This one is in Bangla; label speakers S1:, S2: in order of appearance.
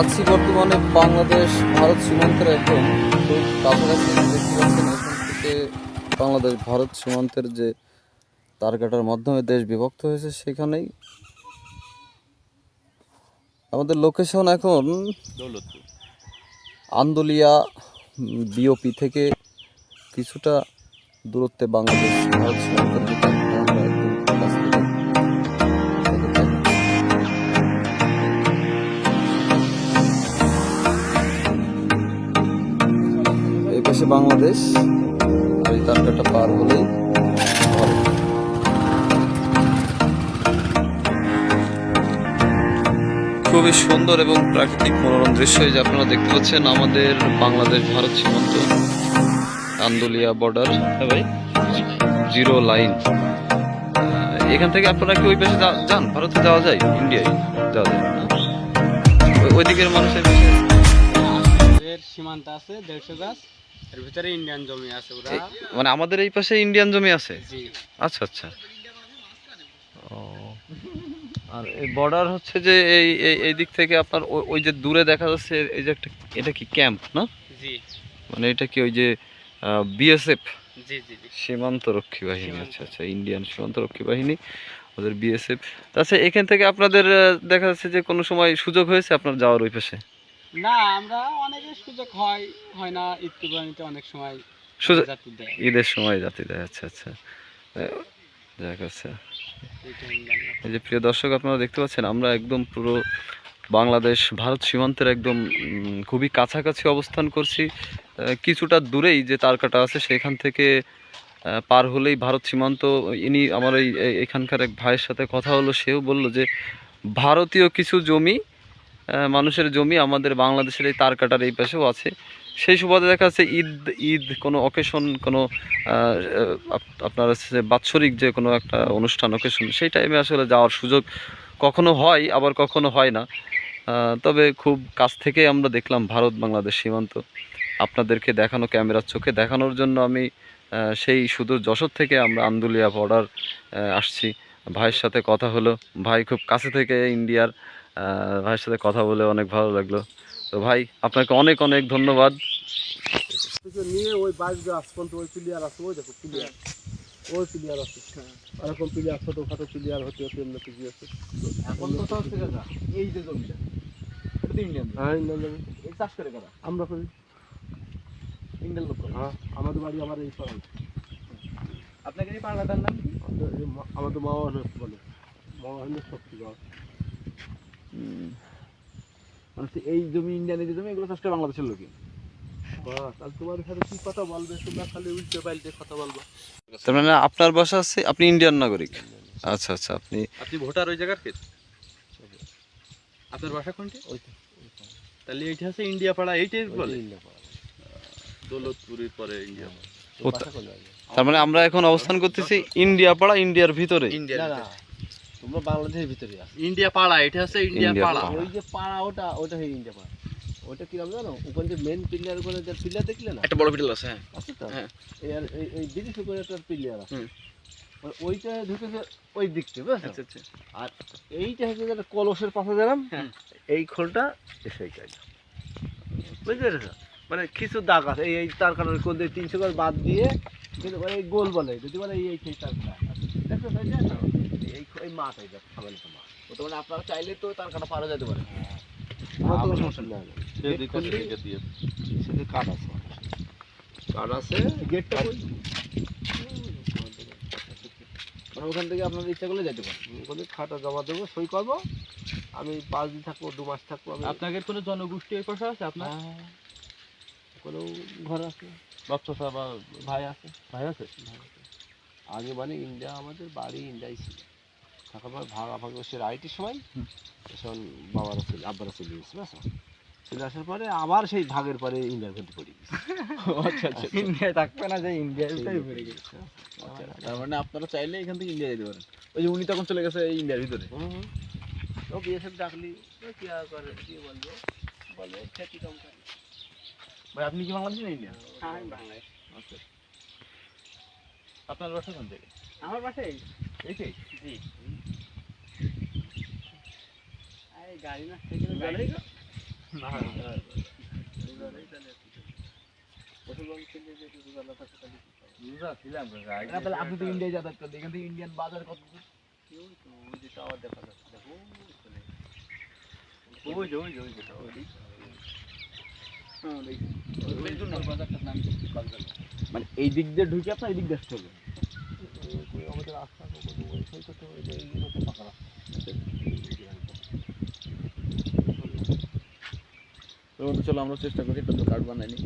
S1: আছি বর্তমানে বাংলাদেশ ভারত সীমান্তের একদম খুব কাছাকাছি। দেখতে পাচ্ছেন এখান থেকে বাংলাদেশ ভারত সীমান্তের যে তারকাটার মাধ্যমে দেশ বিভক্ত হয়েছে, সেখানেই আমাদের লোকেশন এখন
S2: দৌলতপুর
S1: আন্দোলিয়া বিওপি থেকে কিছুটা দূরত্বে বাংলাদেশ ভারত সীমান্তের যে তারকাটা, আমরা একদম কাছ থেকে আপনাদের দেখাচ্ছি। এই পাশে বাংলাদেশ আর এই তারকাটা পার হলেই ভারত। খুবই সুন্দর এবং প্রাকৃতিক মনোরম দৃশ্য এই যে আপনারা দেখতে পাচ্ছেন আমাদের বাংলাদেশ ভারত সীমান্ত আন্দোলিয়া বর্ডার।
S2: হ্যাঁ ভাই,
S1: জিরো লাইন। এখান থেকে আপনারা কি ওই পাশে যান? ভারতে যাওয়া যায়? ইন্ডিয়ায় যাওয়া যায় না? ওই দিকের মানুষের
S2: এর সীমান্ত আছে 150 গাছ, এর ভিতরে ইন্ডিয়ান জমি আছে ওরা।
S1: মানে আমাদের এই পাশে ইন্ডিয়ান জমি আছে?
S2: জি।
S1: আচ্ছা আচ্ছা। ও, আর এই বর্ডার হচ্ছে যে এই এই দিক থেকে আপনার ওই যে দূরে দেখা যাচ্ছে এই যে একটা, এটা কি ক্যাম্প না?
S2: জি।
S1: মানে এটা কি ওই যে বিএসএফ?
S2: জি জি জি।
S1: সীমান্ত রক্ষী বাহিনী। আচ্ছা আচ্ছা, ইন্ডিয়ান সীমান্ত রক্ষী বাহিনী, ওদের বিএসএফ। আচ্ছা, এখান থেকে আপনাদের দেখা যাচ্ছে যে কোনো সময় সুযোগ হয়েছে আপনার যাওয়ার ওই পাশে?
S2: না, আমরা অনেকের সুযোগ হয় হয় না, ঈদ কুরবানিতে অনেক সময়
S1: সুযোগ
S2: যাত্রী দেয়।
S1: ঈদের সময় যাতে দেয়। আচ্ছা আচ্ছা, যাক আচ্ছা।
S2: এইটা ইন্ডিয়ান না।
S1: এই যে প্রিয় দর্শক, আপনারা দেখতে পাচ্ছেন আমরা একদম পুরো বাংলাদেশ ভারত সীমান্তের একদম খুবই কাছাকাছি অবস্থান করছি। কিছুটা দূরেই যে তারকাটা আছে সেখান থেকে পার হলেই ভারত সীমান্ত। ইনি আমার এখানকার এক ভাইয়ের সাথে কথা হলো, সেও বলল যে ভারতীয় কিছু জমি, মানুষের জমি আমাদের বাংলাদেশের এই তারকাটার এই পাশেও আছে। সেই সুবাদে দেখা যাচ্ছে ঈদ ঈদ কোনো অকেশন, কোনো আপনার হচ্ছে বাৎসরিক যে কোনো একটা অনুষ্ঠান অকেশন, সেই টাইমে আসলে যাওয়ার সুযোগ কখনো হয়, আবার কখনো হয় না। তবে খুব কাছ থেকে আমরা দেখলাম ভারত বাংলাদেশ সীমান্ত। আপনাদেরকে দেখানো, ক্যামেরার চোখে দেখানোর জন্য আমি সেই সুদূর যশোর থেকে আমরা আন্দোলিয়া বর্ডার আসছি। ভাইয়ের সাথে কথা হলো, ভাই খুব কাছে থেকে ইন্ডিয়ার, ভাইয়ের সাথে কথা বলে অনেক ভালো লাগলো। তো ভাই, আপনাকে অনেক অনেক ধন্যবাদ।
S3: নিয়ে ওই বাইক গাছ পর্যন্ত ওই প্লেয়ার আছে, ওই দেখো প্লেয়ার, ওই প্লেয়ার আছে এরকম প্লেয়ার, ছোটোখাটো প্লেয়ার হতে হতে এমনি কিছু আছে।
S2: এখন কথা হচ্ছে কাকা, এই যে জমিটা এটা তো ইন্ডিয়ান।
S3: হ্যাঁ, ইন্ডিয়ান জমি।
S2: এই চাষ করে কারা?
S3: আমরা করি।
S2: ইন্ডিয়ান লোক করে।
S3: হ্যাঁ, আমাদের বাড়ি আমার এই পাড়ায়।
S2: আপনাকে এই পাড়াটার নাম কি?
S3: আমাদের মামা বলে, মামা হলে শক্তি গাছ।
S2: মানে এই জমি ইন্ডিয়ানের যে জমি, এগুলো চাষ করে বাংলাদেশের লোকই।
S3: তাহলে তোমার সাথে কি কথা বলবে? তোমরা খালি উল্টে পাল্টে কথা বলবো।
S1: তার মানে আপনার বাসা আছে, আপনি ইন্ডিয়ান নাগরিক? আচ্ছা আচ্ছা। আপনি
S2: ভোটার ওই জায়গার ক্ষেত? আপনার বাসা কোনটি?
S3: ওইটা
S2: তাহলে এইটা হচ্ছে ইন্ডিয়া পাড়া, এইটাই বলে
S3: ইন্ডিয়া পাড়া।
S2: দৌলতপুরের পরে ইন্ডিয়া।
S1: তার মানে আমরা এখন অবস্থান করতেছি ইন্ডিয়া পাড়া, ইন্ডিয়ার ভিতরে?
S3: না না, তোমরা বাংলাদেশের ভিতরে আছো।
S2: ইন্ডিয়া পাড়া, এটা হচ্ছে ইন্ডিয়া
S1: ইন্ডিয়া
S2: পাড়া।
S1: পাড়া।
S3: ওই যে পাড়া, ওটা ওটা হচ্ছে ইন্ডিয়া পাড়া। ওটা কি নাম জানো? ওখানে যে মেন প্লেয়ার করে, যে প্লেয়ার দেখলে না,
S2: একটা বড় বিটেল আছে। হ্যাঁ
S3: আছে তো?
S2: হ্যাঁ।
S3: এই ব্রিটিশ করে একটা প্লেয়ার আছে।
S2: হুম।
S3: ওইটা ঢুকেছে ওই দিকটা, বুঝছো?
S2: আচ্ছা আচ্ছা।
S3: আর এইটা হচ্ছে যেটা কলসের পাশে গেলাম,
S2: হ্যাঁ।
S3: এই খোলটা সেইটাই, বুঝতে পেরেছো? মানে কিছু দাগ আছে, এই তার কারণে কোন 300 গাছ বাদ দিয়ে, কিন্তু এই গোল বলে, যদি বলে এই সেই তারটা দেখো, এই মাঠ, এই দেখো সামনে তো মাঠ।
S2: তো মানে আপনারা চাইলে তো তার কাটা পারা যেতে পারে।
S3: কোনো সমস্যা নেই।
S2: দিয়ে
S3: সেটা কাঠ আছে,
S2: কার্ড আছে।
S3: গেটটা কই?
S2: মানে ওখান থেকে আপনার ইচ্ছা করলে যেতে পারেন।
S3: ওখানে খাতা জমা দেবো, সই করবো। আমি 5 দিন থাকবো, 2 মাস থাকবো। আমি
S2: আপনাদের কোনো জনগোষ্ঠী এই পাশে আছে আপনার?
S3: কোনো ঘর আছে,
S2: বাচ্চা বা ভাই আছে?
S3: ভাই আছে। আগে মানে ইন্ডিয়া, আমাদের বাড়ি ইন্ডিয়াই ছিল। থাকার পর ভাগাভাগি সে রাইটের সময় তখন বাবারা ছিল, আব্বারা চলে গেছে, বুঝছো? চলে আসার পরে আবার সেই ভাগের পরে ইন্ডিয়ার ঘন্টি পড়ে গেছে।
S2: আচ্ছা আচ্ছা। ইন্ডিয়ায় থাকবে না, যে ইন্ডিয়ায় পড়ে গেছে। তার মানে আপনারা চাইলে এখান থেকে ইন্ডিয়া যেতে পারেন। ওই যে উনি তখন চলে গেছে এই ইন্ডিয়ার ভিতরে।
S3: তো বিএসএফ ডাকলি তো কি আর করে, কি বলবো, বলে খেতি কম করে।
S2: ভাই আপনি কি বাংলাদেশি না ইন্ডিয়ান?
S3: হ্যাঁ, আমি বাংলাদেশ।
S2: আচ্ছা। আপনার বাসা কোন জায়গায়?
S3: আমার বাসায়
S2: এইটাই?
S3: জি, এই গাড়ি না, সাইকেলে গাড়ি।
S2: তাহলে আপনি তো ইন্ডিয়ায় যাতায়াত করেন, এখান থেকে ইন্ডিয়ান বাজার কত দূর? মানে এই দিক দিয়ে ঢুকে আপনার এই দিক দিয়ে আসতে হবে।
S3: আমাদের রাস্তা ফাঁকা রাস্তা।
S2: তো চলো আমরা চেষ্টা করি, এটা তো কার্ড বানাইনি।